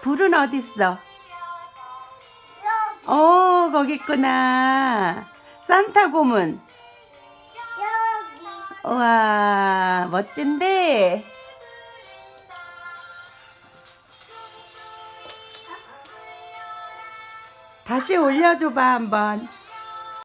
불은 어딨어? 거기 있구나. 산타곰은? 여기. 와, 멋진데? 다시 올려줘봐, 한번.